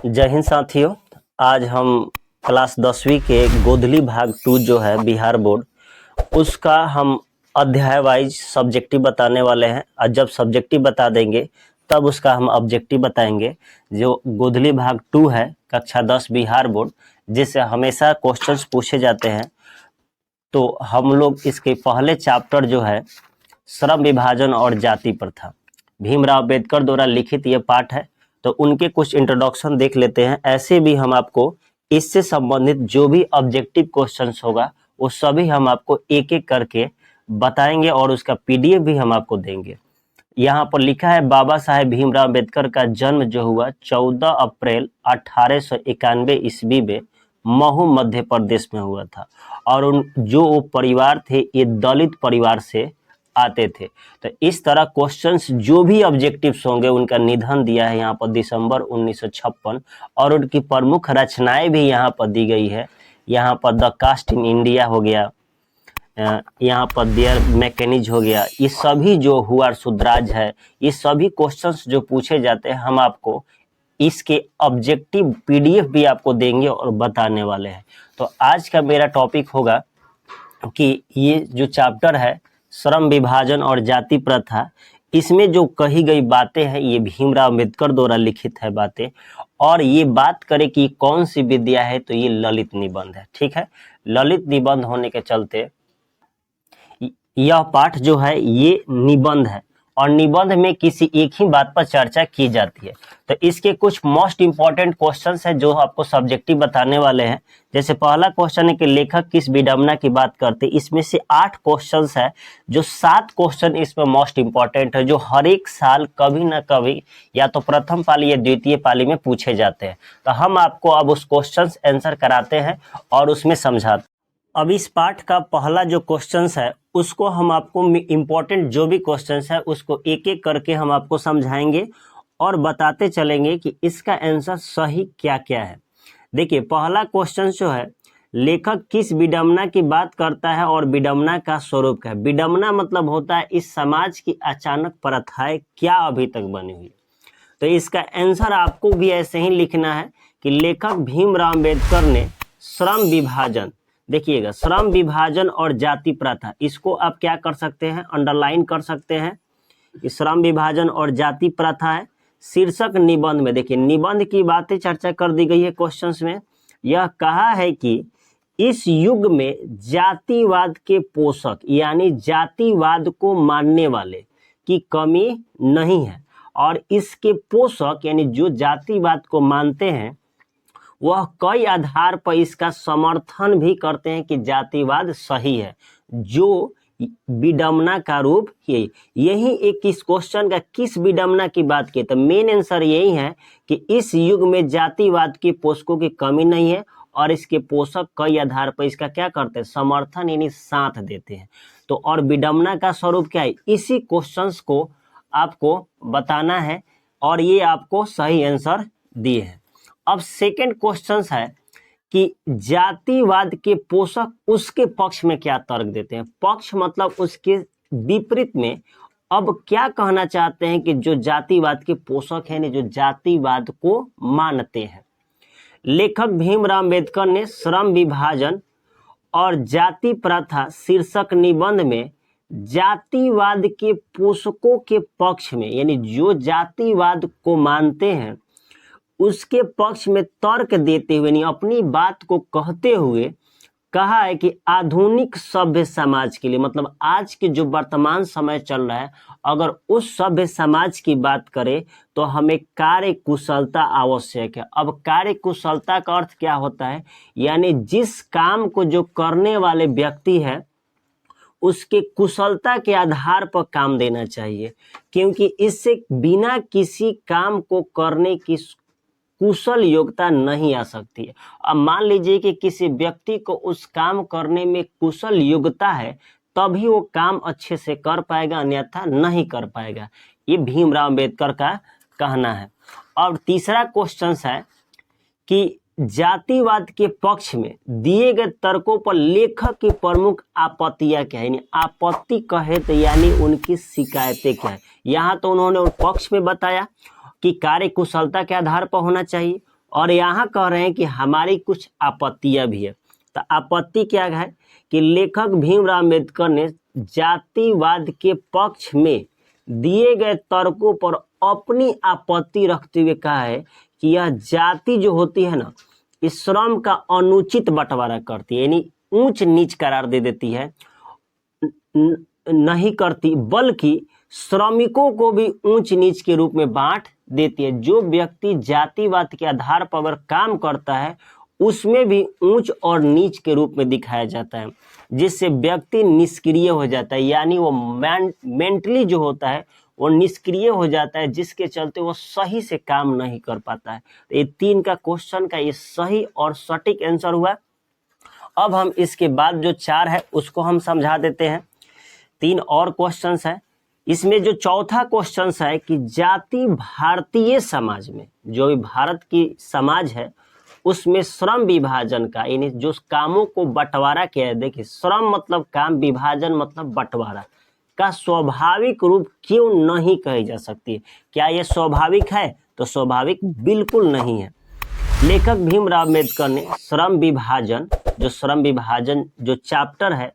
जय हिंद साथियों। आज हम क्लास 10वीं के गोधली भाग 2 जो है बिहार बोर्ड, उसका हम अध्याय वाइज सब्जेक्टिव बताने वाले हैं। और जब सब्जेक्टिव बता देंगे तब उसका हम ऑब्जेक्टिव बताएंगे। जो गोधली भाग 2 है कक्षा 10 बिहार बोर्ड, जिससे हमेशा क्वेश्चंस पूछे जाते हैं, तो हम लोग इसके पहले चैप्टर जो है श्रम विभाजन और जाति प्रथा, भीमराव अंबेडकर द्वारा लिखित ये पाठ है, तो उनके कुछ इंट्रोडक्शन देख लेते हैं। ऐसे भी हम आपको इससे संबंधित जो भी ऑब्जेक्टिव क्वेश्चंस होगा वो सभी हम आपको एक एक करके बताएंगे और उसका पीडीएफ भी हम आपको देंगे। यहाँ पर लिखा है बाबा साहेब भीमराव अंबेडकर का जन्म जो हुआ 14 अप्रैल 1891 ईस्वी में महू मध्य प्रदेश में हुआ था। और उन जो वो परिवार थे ये दलित परिवार से आते थे। तो इस तरह क्वेश्चंस जो भी ऑब्जेक्टिव्स होंगे उनका निधन दिया है यहाँ पर दिसंबर 1956, और उनकी प्रमुख रचनाएं भी यहाँ पर दी गई है। यहाँ पर द कास्ट इन इंडिया हो गया, यहाँ पर देयर मैकेनिज हो गया, ये सभी जो हुआ सुधराज है, ये सभी क्वेश्चंस जो पूछे जाते हैं हम आपको इसके ऑब्जेक्टिव पीडीएफ भी आपको देंगे और बताने वाले हैं। तो आज का मेरा टॉपिक होगा कि ये जो चैप्टर है श्रम विभाजन और जाति प्रथा, इसमें जो कही गई बातें हैं ये भीमराव अंबेडकर द्वारा लिखित है बातें। और ये बात करें कि कौन सी विद्या है, तो ये ललित निबंध है। ठीक है, ललित निबंध होने के चलते यह पाठ जो है ये निबंध है, और निबंध में किसी एक ही बात पर चर्चा की जाती है। तो इसके कुछ मोस्ट इंपॉर्टेंट क्वेश्चंस है जो आपको सब्जेक्टिव बताने वाले हैं। जैसे पहला क्वेश्चन है कि लेखक किस विडंबना की बात करते हैं। इसमें से 8 क्वेश्चंस है, जो 7 क्वेश्चन इसमें मोस्ट इंपॉर्टेंट है, जो हर एक साल कभी ना कभी या तो प्रथम पाली या द्वितीय पाली में पूछे जाते हैं। तो हम आपको अब उस क्वेश्चन आंसर कराते हैं और उसमें समझाते हैं। अब इस पाठ का पहला जो क्वेश्चंस है उसको हम आपको इम्पोर्टेंट जो भी क्वेश्चंस है उसको एक एक करके हम आपको समझाएंगे और बताते चलेंगे कि इसका आंसर सही क्या क्या है। देखिए पहला क्वेश्चन जो है, लेखक किस विडंबना की बात करता है और विडंबना का स्वरूप क्या है। विडंबना मतलब होता है इस समाज की अचानक प्रथाएं क्या अभी तक बनी हुई। तो इसका आंसर आपको भी ऐसे ही लिखना है कि लेखक भीमराव अंबेडकर ने श्रम विभाजन, देखिएगा श्रम विभाजन और जाति प्रथा, इसको आप क्या कर सकते हैं, अंडरलाइन कर सकते हैं। श्रम विभाजन और जाति प्रथा है। शीर्षक निबंध में देखिए निबंध की बातें चर्चा कर दी गई है क्वेश्चंस में। यह कहा है कि इस युग में जातिवाद के पोषक यानी जातिवाद को मानने वाले की कमी नहीं है, और इसके पोषक यानी जो जातिवाद को मानते हैं वह कई आधार पर इसका समर्थन भी करते हैं कि जातिवाद सही है, जो विडंबना का रूप यही एक इस क्वेश्चन का किस विडंबना की बात की, तो मेन आंसर यही है कि इस युग में जातिवाद के पोषकों की कमी नहीं है, और इसके पोषक कई आधार पर इसका क्या करते हैं, समर्थन यानी साथ देते हैं। तो और विडंबना का स्वरूप क्या है, इसी क्वेश्चंस को आपको बताना है, और ये आपको सही आंसर दिए हैं। अब सेकंड क्वेश्चन है कि जातिवाद के पोषक उसके पक्ष में क्या तर्क देते हैं। पक्ष मतलब उसके विपरीत में अब क्या कहना चाहते हैं कि जो जातिवाद के पोषक हैं, जो जातिवाद को मानते हैं। लेखक भीमराव अंबेडकर ने श्रम विभाजन और जाति प्रथा शीर्षक निबंध में जातिवाद के पोषकों के पक्ष में यानी जो जातिवाद को मानते हैं उसके पक्ष में तर्क देते हुए नहीं अपनी बात को कहते हुए कहा है कि आधुनिक सभ्य समाज के लिए, मतलब आज के जो वर्तमान समय चल रहा है, अगर उस सभ्य समाज की बात करें तो हमें कार्य कुशलता आवश्यक है। अब कार्य कुशलता का अर्थ क्या होता है, यानी जिस काम को जो करने वाले व्यक्ति है उसके कुशलता के आधार पर काम देना चाहिए, क्योंकि इससे बिना किसी काम को करने की कुशल योग्यता नहीं आ सकती है। अब मान लीजिए कि किसी व्यक्ति को उस काम करने में कुशल योग्यता है, तभी वो काम अच्छे से कर पाएगा, अन्यथा नहीं कर पाएगा। ये भीमराव अंबेडकर का कहना है। और तीसरा क्वेश्चन है कि जातिवाद के पक्ष में दिए गए तर्कों पर लेखक की प्रमुख आपत्तियां क्या है, यानी आपत्ति कहे तो यानी उनकी शिकायतें क्या है। यहाँ तो उन्होंने पक्ष में बताया कि कार्य कुशलता के आधार पर होना चाहिए, और यहाँ कह रहे हैं कि हमारी कुछ आपत्तियां भी है। तो आपत्ति क्या है कि लेखक भीमराव अम्बेडकर ने जातिवाद के पक्ष में दिए गए तर्कों पर अपनी आपत्ति रखते हुए कहा है कि यह जाति जो होती है ना, इस श्रम का अनुचित बंटवारा करती है, यानी ऊंच नीच करार दे देती है, नहीं करती, बल्कि श्रमिकों को भी ऊंच नीच के रूप में बांट देती है। जो व्यक्ति जातिवाद के आधार पर अगर काम करता है उसमें भी ऊंच और नीच के रूप में दिखाया जाता है, जिससे व्यक्ति निष्क्रिय हो जाता है, यानी वो मेंटली जो होता है वो निष्क्रिय हो जाता है, जिसके चलते वो सही से काम नहीं कर पाता है। तो ये 3 का क्वेश्चन का ये सही और सटीक आंसर हुआ। अब हम इसके बाद जो 4 है उसको हम समझा देते हैं। 3 और क्वेश्चंस है। इसमें जो चौथा क्वेश्चन है कि जाति भारतीय समाज में, जो भी भारत की समाज है उसमें श्रम विभाजन का, यानी जो कामों को बंटवारा किया है, देखिए श्रम मतलब काम, विभाजन मतलब बंटवारा का स्वाभाविक रूप क्यों नहीं कही जा सकती है। क्या यह स्वाभाविक है? तो स्वाभाविक बिल्कुल नहीं है। लेखक भीमराव अम्बेडकर ने श्रम विभाजन जो चैप्टर है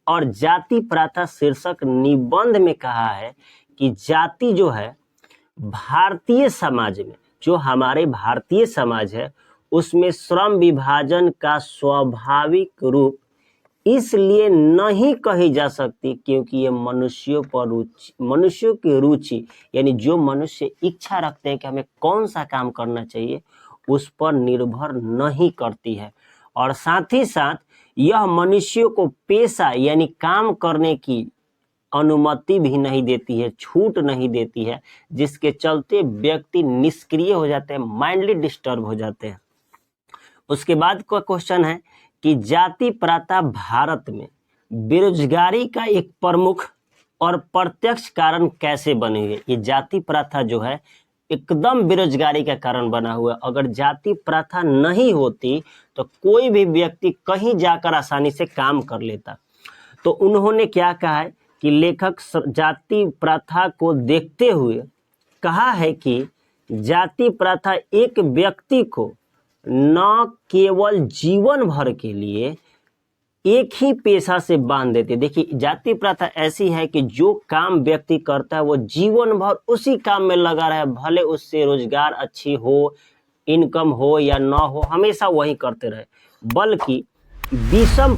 और जाति प्रथा शीर्षक निबंध में कहा है कि जाति जो है भारतीय समाज में, जो हमारे भारतीय समाज है उसमें श्रम विभाजन का स्वाभाविक रूप इसलिए नहीं कही जा सकती क्योंकि ये मनुष्यों की रुचि, यानी जो मनुष्य इच्छा रखते हैं कि हमें कौन सा काम करना चाहिए, उस पर निर्भर नहीं करती है। और साथ ही साथ यह मनुष्यों को पेशा यानी काम करने की अनुमति भी नहीं देती है, छूट नहीं देती है, जिसके चलते व्यक्ति निष्क्रिय हो जाते हैं, माइंडली डिस्टर्ब हो जाते हैं। उसके बाद का क्वेश्चन है कि जाति प्रथा भारत में बेरोजगारी का एक प्रमुख और प्रत्यक्ष कारण कैसे बनी है। ये जाति प्रथा जो है एकदम बेरोजगारी का कारण बना हुआ है। अगर जाति प्रथा नहीं होती तो कोई भी व्यक्ति कहीं जाकर आसानी से काम कर लेता। तो उन्होंने क्या कहा है कि लेखक जाति प्रथा को देखते हुए कहा है कि जाति प्रथा एक व्यक्ति को न केवल जीवन भर के लिए एक ही पेशा से बांध देते। देखिए जाति प्रथा ऐसी है कि जो काम व्यक्ति करता है वो जीवन भर उसी काम में लगा रहे, भले उससे रोजगार अच्छी हो, इनकम हो या ना हो, हमेशा वही करते रहे। बल्कि विषम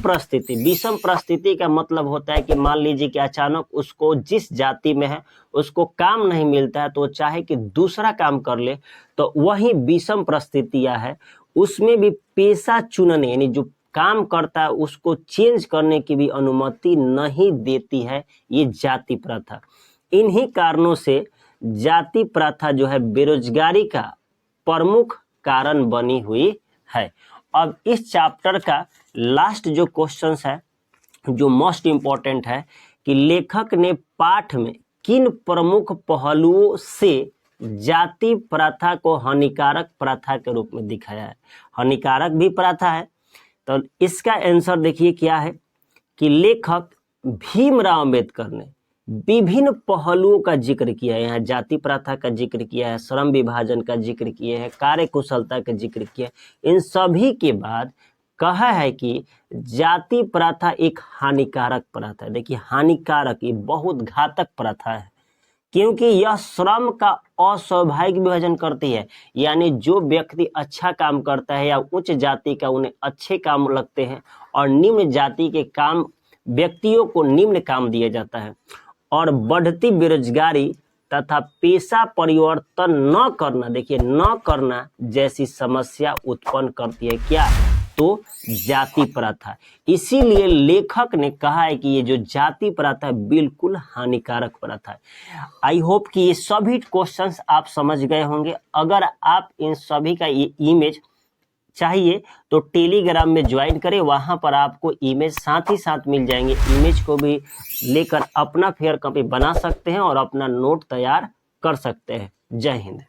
परिस्थिति का मतलब होता है कि मान लीजिए कि अचानक उसको जिस जाति में है उसको काम नहीं मिलता है तो चाहे कि दूसरा काम कर ले, तो वही विषम परिस्थितियां है, उसमें भी पेशा चुनने यानी जो काम करता है उसको चेंज करने की भी अनुमति नहीं देती है ये जाति प्रथा। इन्हीं कारणों से जाति प्रथा जो है बेरोजगारी का प्रमुख कारण बनी हुई है। अब इस चैप्टर का लास्ट जो क्वेश्चन है जो मोस्ट इम्पोर्टेंट है कि लेखक ने पाठ में किन प्रमुख पहलुओं से जाति प्रथा को हानिकारक प्रथा के रूप में दिखाया है। हानिकारक भी प्रथा है, तो इसका आंसर देखिए क्या है कि लेखक भीमराव अम्बेडकर ने विभिन्न पहलुओं का जिक्र किया है। यहाँ जाति प्रथा का जिक्र किया है, श्रम विभाजन का जिक्र किया है, कार्य कुशलता का जिक्र किया है। इन सभी के बाद कहा है कि जाति प्रथा एक हानिकारक प्रथा है। देखिए हानिकारक, ये बहुत घातक प्रथा है क्योंकि यह श्रम का अस्वाभाविक विभाजन करती है, यानी जो व्यक्ति अच्छा काम करता है या उच्च जाति का उन्हें अच्छे काम लगते हैं और निम्न जाति के काम व्यक्तियों को निम्न काम दिया जाता है। और बढ़ती बेरोजगारी तथा पेशा परिवर्तन न करना, देखिए न करना जैसी समस्या उत्पन्न करती है क्या, तो जाति प्रथा। इसीलिए लेखक ने कहा है कि ये जो जाति प्रथा बिल्कुल हानिकारक प्रथा है। आई होप कि ये सभी क्वेश्चंस आप समझ गए होंगे। अगर आप इन सभी का ये इमेज चाहिए तो टेलीग्राम में ज्वाइन करें, वहां पर आपको इमेज साथ ही साथ मिल जाएंगे। इमेज को भी लेकर अपना फेयर कॉपी बना सकते हैं और अपना नोट तैयार कर सकते हैं। जय हिंद।